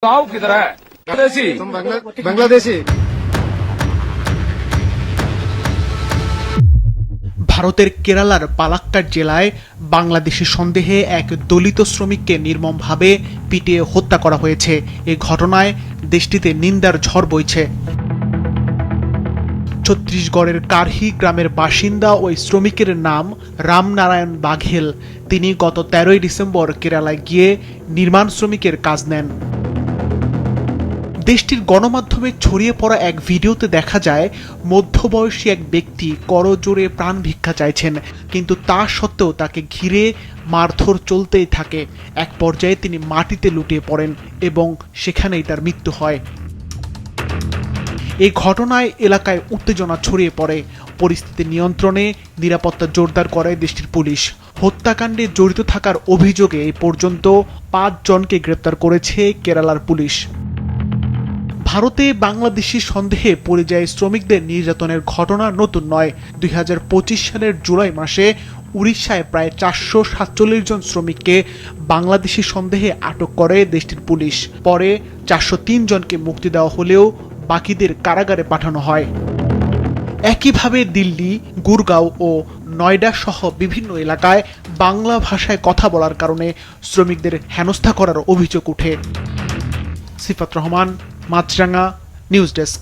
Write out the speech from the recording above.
गाँव किधर है? बांग्लादेशी। तुम बांग्लादेशी। ভারতের কেরালার পালাক্কাড় জেলায় বাংলাদেশি সন্দেহে এক দলিত শ্রমিককে নির্মমভাবে পিটিয়ে হত্যা করা হয়েছে। এই ঘটনায় দেশটিতে নিন্দার ঝড় বইছে। ছত্তিশগড়ের কারহি গ্রামের বাসিন্দা ওই শ্রমিকের নাম রামনারায়ণ বাঘেল। তিনি গত 13ই ডিসেম্বর কেরালায় গিয়ে নির্মাণ শ্রমিকের কাজ নেন। দেশটির গণমাধ্যমে ছড়িয়ে পড়া এক ভিডিওতে দেখা যায় মধ্যবয়সী এক ব্যক্তি করজোড়ে প্রাণ ভিক্ষা চাইছেন, কিন্তু তা সত্ত্বেও তাকে ঘিরে মারধর চলতেই থাকে। এক পর্যায়ে তিনি মাটিতে লুটিয়ে পড়েন এবং সেখানেই তার মৃত্যু হয়। এই ঘটনায় এলাকায় উত্তেজনা ছড়িয়ে পড়ে। পরিস্থিতি নিয়ন্ত্রণে নিরাপত্তা জোরদার করে দেশটির পুলিশ। হত্যাকাণ্ডে জড়িত থাকার অভিযোগে এই পর্যন্ত 5 জনকে গ্রেপ্তার করেছে কেরালার পুলিশ। ভারতে বাংলাদেশি সন্দেহে পরিযায়ী শ্রমিকদের নির্যাতনের ঘটনা নতুন নয়। 2025 সালের জুলাই মাসে উড়িষ্যায় প্রায় 447 জন শ্রমিককে বাংলাদেশি সন্দেহে আটক করে দেশটির পুলিশ। পরে 403 জনকে মুক্তি দেওয়া হলেও বাকিদের কারাগারে পাঠানো হয়। একইভাবে দিল্লি, গুরগাঁও ও নয়ডা সহ বিভিন্ন এলাকায় বাংলা ভাষায় কথা বলার কারণে শ্রমিকদের হেনস্থা করার অভিযোগ ওঠে। সিফাত রহমান, মাছরাঙ্গা, নিউজ ডেস্ক।